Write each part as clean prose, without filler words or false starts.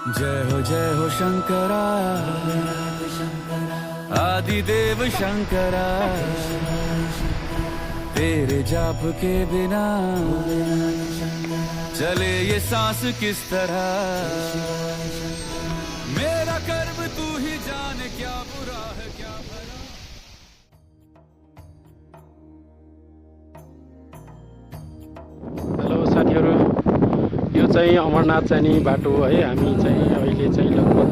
जय हो शंकरा आदिदेव शंकरा तेरे जाप के बिना चले ये सांस किस तरह मेरा कर्म तू ही जाने क्या बुरा है क्या भला। हेलो साथीहरु, यो चाहिँ अमरनाथ जाने बाटो है। हामी चाहिँ अहिले चाहिँ लगभग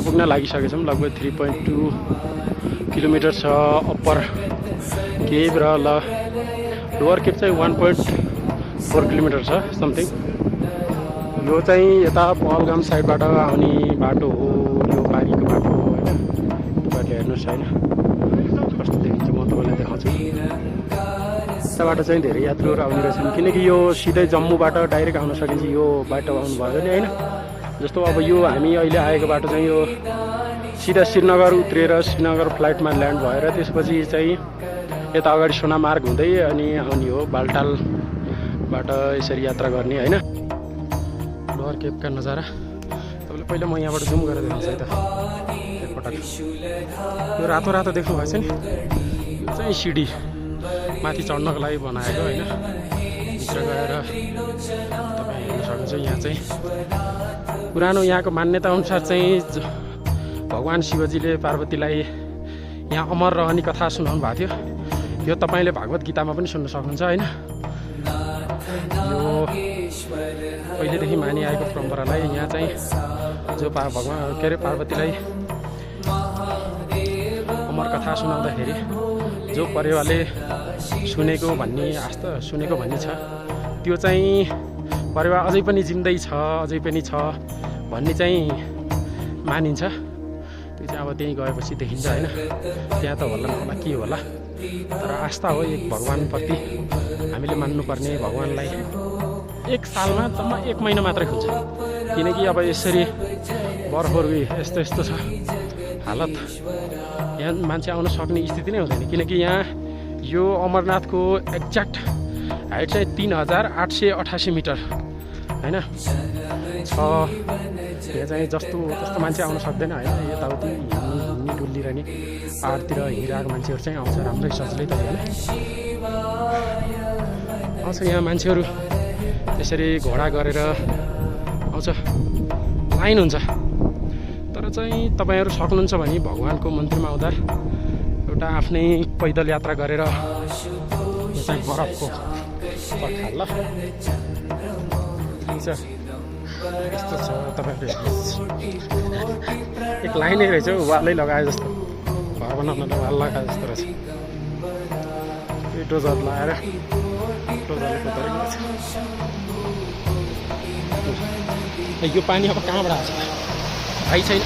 पुग्न लागिसकेछौँ। लगभग 3.2 किलोमिटर छ अप्पर केभ र लोवर केभ चाहिँ 1.4 किलोमिटर छ समथिङ। यो चाहिँ यता पहलगाम साइडबाट आउने बाटो हो, यो पारीको बाटो हो हैन। तपाईहरुले हेर्नुस् हैन कस्तो देखिन्छ, म तपाईलाई देखाउँछु। यताबाट चाहिँ धेरै यात्रुहरू आउने रहेछन् किनकि यो सिधै जम्मूबाट डाइरेक्ट आउन सकिन्छ। यो बाटो आउनु भयो नि हैन। जस्तो अब यो हामी अहिले आएको बाटो चाहिँ यो सिधा श्रीनगर उत्रेर श्रीनगर फ्लाइटमा ल्यान्ड भएर त्यसपछि चाहिँ यता अगाडि सोनामार्ग हुँदै अनि आउने हो बालटालबाट यसरी यात्रा गर्ने हैन। लोवर केभका नजारा तपाईले पहिला म यहाँबाट जुम गरेर देखाउँछु है त एकपटक। यो रातो रातो देख्नु भएछ नि, यो चाहिँ सिडी माथि चढ्नको लागि बनाएको हैन। भित्र गएर तपाईँ हेर्न सक्नुहुन्छ। यहाँ चाहिँ पुरानो यहाँको मान्यता अनुसार चाहिँ भगवान शिवजीले पार्वतीलाई यहाँ अमर रहने कथा सुनाउनु भएको थियो। यो तपाईँले भागवत गीतामा पनि सुन्न सक्नुहुन्छ हैन। यो पहिलेदेखि मानिआएको परम्परालाई यहाँ चाहिँ जो भगवान के अरे पार्वतीलाई अमर कथा सुनाउँदाखेरि जो परेवाले सुनेको भन्ने छ, त्यो चाहिँ परेवा अझै पनि जिन्दै छ, अझै पनि छ भन्ने चाहिँ मानिन्छ। त्यो चाहिँ अब त्यहीँ गएपछि देखिन्छ हैन। त्यहाँ त होला नहोला के होला, तर आस्था हो एक भगवानप्रति हामीले मान्नुपर्ने। भगवानलाई एक सालमा जम्मा 1 महिना मात्रै खुल्छ किनकि अब यसरी बर्फहरू यस्तो यस्तो छ हालत, यहाँ मान्छे आउन सक्ने स्थिति नै हुँदैन। किनकि यहाँ यो अमरनाथको एक्ज्याक्ट हाइट चाहिँ 3888 मिटर हैन छ। यहाँ चाहिँ जस्तो मान्छे आउन सक्दैन हैन। यताउति हिँड्ने डुल्लिरहने पाहाडतिर हिँडिरहेको मान्छेहरू चाहिँ आउँछ राम्रै सजिलै त हैन आउँछ। यहाँ मान्छेहरू त्यसरी घोडा गरेर आउँछ, लाइन हुन्छ। तर चाहिँ तपाईहरु सक्नुहुन्छ भने भगवानको मन्दिरमा आउँदा एउटा आफ्नै पैदल यात्रा गरेर यो चाहिँ बरफको पर्खा ल यस्तो छ। तपाईहरुले एक लाइनै रहेछ, वालै लगाए जस्तो, घर बनाउन वाल लगाए जस्तो रहेछ। डोजर लगाएर डोजरको तरिका छ। यो पानी अब कहाँबाट आउँछ थाहै छैन।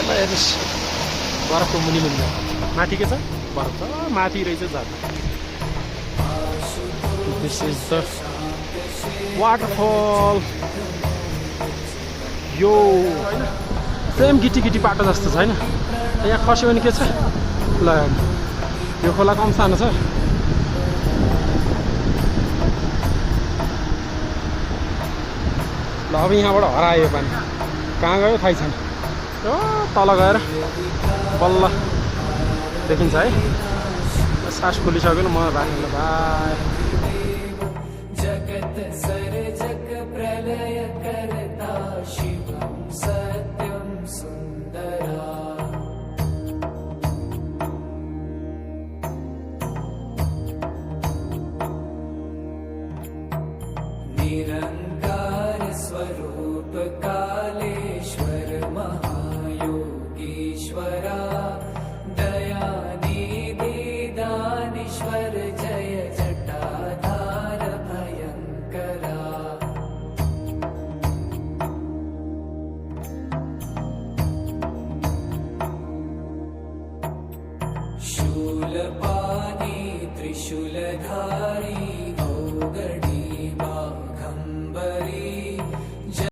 हेर्नुहोस् बरफको मुनि माथि के छ, बरफ छ माथि रहेछ झर्ना। This is the waterfall. यो सेम गिटी गिटी बाटो जस्तो छ हैन। यहाँ खस्यो भने के छ ल, यो खोला कम सानो छ। ल अब यहाँबाट हरायो पानी, कहाँ गयो थाहै छैन। तल गएर बल्ल देखिन्छ है। सास खोलिसक्यो म राख्नु बाई। जगत सर्जक प्रलय करता शिवं सत्यं सुन्दरा। निरंकार स्वरूप कालेश्वर महायोगीश्वरा दयानिधि दानीश्वर जय जटाधार भयंकरा। शूलपाणी त्रिशूलधार